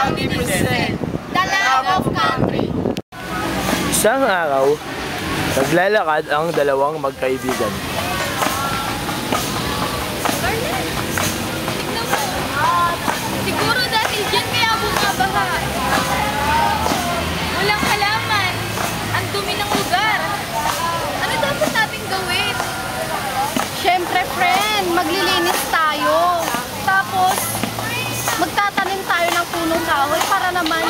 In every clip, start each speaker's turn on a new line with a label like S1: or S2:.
S1: proudly present the love of country.
S2: Isang araw, naglalakad ang dalawang magkaibigan.
S1: Siguro dahil dyan kaya bumabaha. Walang halaman. Ang dumi ng lugar. Ano dapat natin gawin?
S3: Siyempre, friend, maglilinis tayo. Tapos, magtatanim tayo ng punong kahoy para naman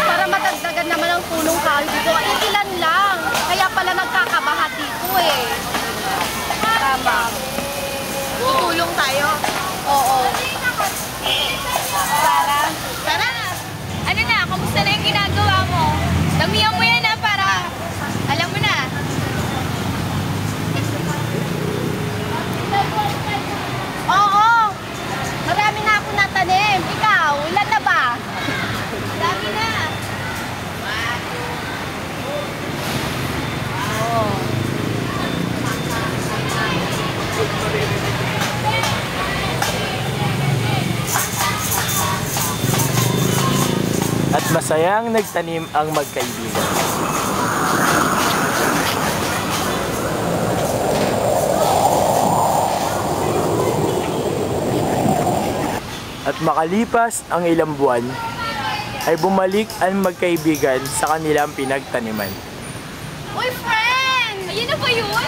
S3: para madagdagan naman ang punong kahoy dito. Ilan lang. Kaya pala nagkakabaha dito eh. Tama.
S1: Tutulong tayo.
S3: Oo.
S1: Tara. Ano na? Kamusta na yung ginagawa mo? Damihan mo yan para alam mo na.
S3: Oo. Marami na ako natanim. Ikaw, ilan na ba?
S1: Dami na.
S2: At masayang nagtanim ang magkaibigan. At makalipas ang ilang buwan, ay bumalik ang magkaibigan sa kanilang pinagtaniman.
S3: Uy, friend!
S1: Ayun na ba yun?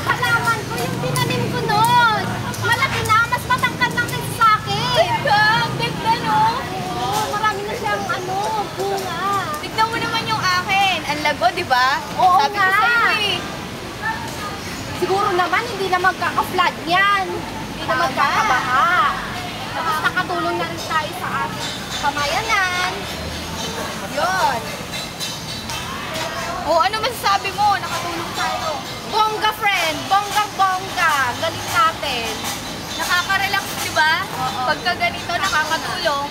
S3: Halaman ko yung tinanim ko noon. Malaki na, mas matangkad lang din sa akin.
S1: Ang ganda, no?
S3: Oo, marami na siyang bunga.
S1: Tignan mo naman yung akin. Ang lago, di ba?
S3: Oo
S1: Sabi ko
S3: nga.
S1: sa'yo eh.
S3: Siguro naman hindi na magkaka-flood yan. Hindi na
S1: Tama.
S3: magkakabaha. Tapos nakatulong na rin tayo sa ating pamayanan.
S1: Yun. O, ano masasabi mo? Nakatulong tayo.
S3: Bongga, friend! Bonggang-bongga! Galing natin.
S1: Nakaka-relax, di ba?
S3: Oo.
S1: Pagka ganito, nakakatulong.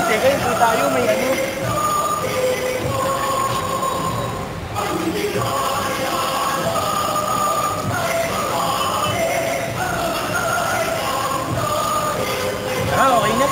S2: Teka, hindi tayo may ano. Okay na.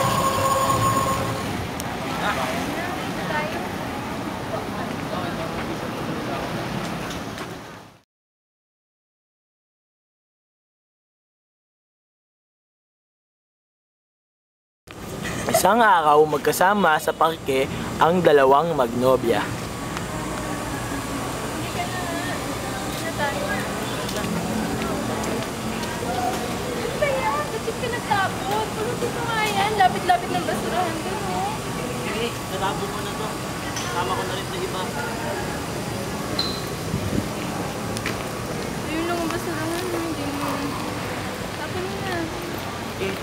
S2: Isang araw, magkasama sa parke ang dalawang magnobya.
S1: Kaya, ba't yung pinagtapon? Puro dito nga yan. Lapit-lapit ng basurahan doon, no?
S4: Hindi, natapon mo na to. Tama ko na rin sa iba.
S1: Ayun lang ang basurahan. Hindi mo. Tapon mo na.
S4: Eh,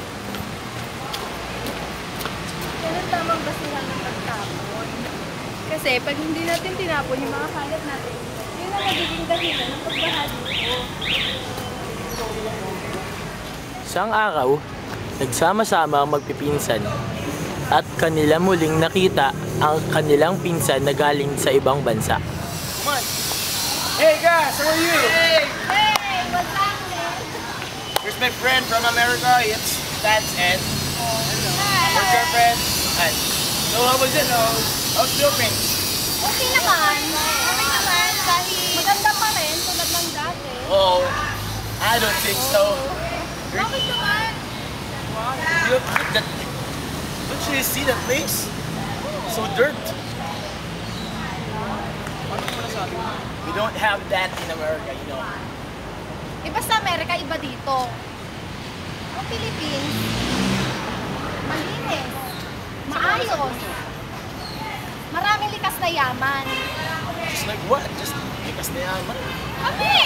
S1: Yan ang tamang basurahan ng pagtapon. Kasi pag hindi natin tinapon yung mga kalat natin, yun ang nagiging dahilan ng pagbaha dito.
S2: Isang araw, nagsama-sama ang magpipinsan at kanila muling nakita ang kanilang pinsan na galing sa ibang bansa.
S4: come on. Hey guys, how are you? Hey!
S3: Hey, what's happening?
S4: Here's my friend from America. It's Dad's Ed. Your girlfriend. Hi. So how was it? How's Philippines?
S3: Okay naman. Okay naman. Kahit maganda pa rin tulad ng dati.
S4: Oh, I don't think so.
S3: Bakit naman?
S4: Don't you see that place? So dirt. We don't have that in America, you know.
S3: Iba sa Amerika, iba dito. Ang Philippines, malinis, maayos, maraming likas na yaman.
S4: Just like what? Just likas na yaman.
S1: Kami!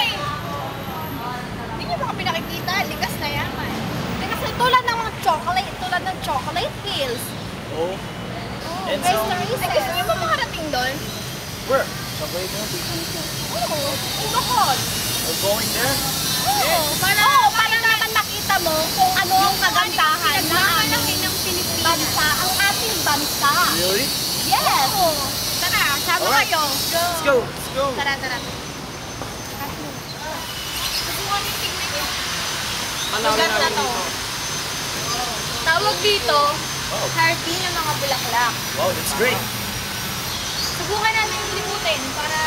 S1: Hindi niyo ba kami
S3: nakikita, likas na yaman. Kasi tulad ng mga chocolate hills.
S4: Oh.
S3: Oh,
S4: And
S3: guys,
S4: so-
S3: gusto niyo ba makarating doon?
S4: Where? Subway na.
S3: Oo, Bukod.
S4: We're going there?
S3: Oo, para naman makita mo kung ano ang kagandahan na aming bansa, ang ating bansa.
S4: Really?
S3: Yes! Tara, sama
S4: Alright.
S3: kayo.
S4: Let's go. Let's go.
S3: Tara. Subukan yung tingnan nyo. Lugar na to. Tawag dito, Hardin ng mga bulaklak.
S4: Wow, that's great.
S3: Subukan natin yung liputin para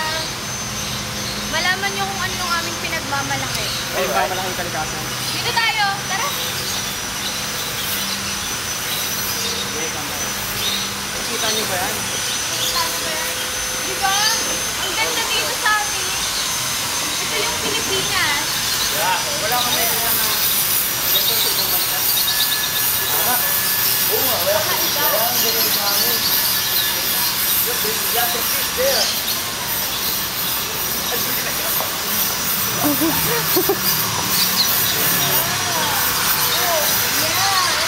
S3: malaman nyo kung ano yung aming pinagmamalaki.
S4: Ay, ba malaking kalikasan?
S3: Dito tayo, tara.
S4: Kita niyo ba yan?
S3: Tama ba yan? Diba? Ang ganda dito sa atin. Ito yung Pilipinas.
S4: Yeah. Wala kami dito na ganito sa ibang bansa. Oo nga, wala kami ganito sa amin. Look, there's lots of fish there.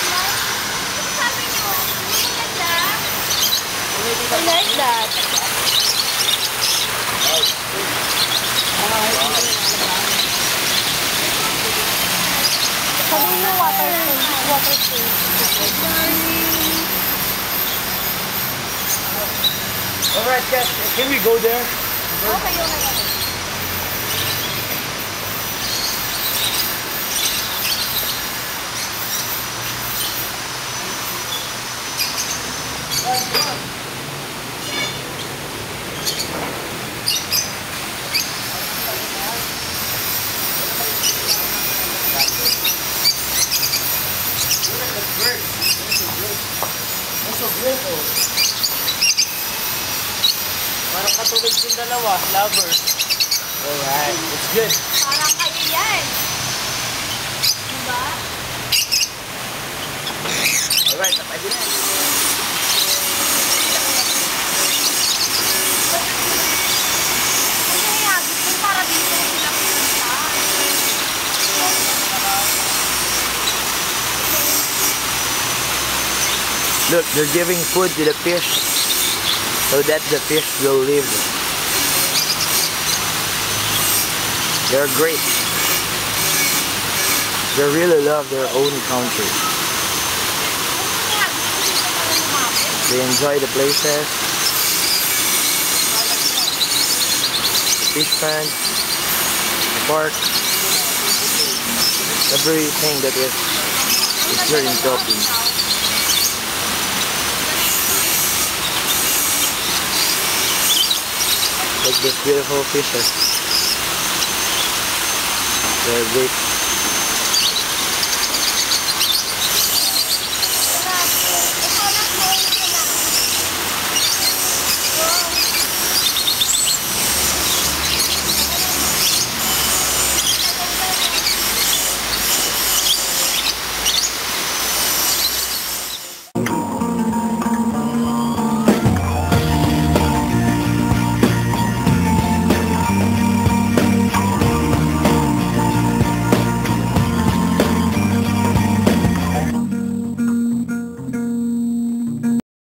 S3: Sabi nyo, ang ganda.
S1: I like that. Sabi niyo water space.
S4: Alright, guys, can we go there?
S3: Okay, yun na yan.
S4: That's so beautiful. Parang katulad yung dalawa, lovers. Alright, it's good.
S3: Parang kayo yan. Diba?
S4: Alright, pwede na.
S3: Kaya, gusto para dito sila pumunta.
S2: Look, they're giving food to the fish so that the fish will live. They're great. They really love their own country.
S3: Kaya, gusto dito para lumapit.
S2: They enjoy the places, the fish pond, the park, everything that is here in Philippines. Like these beautiful fishes. They're great.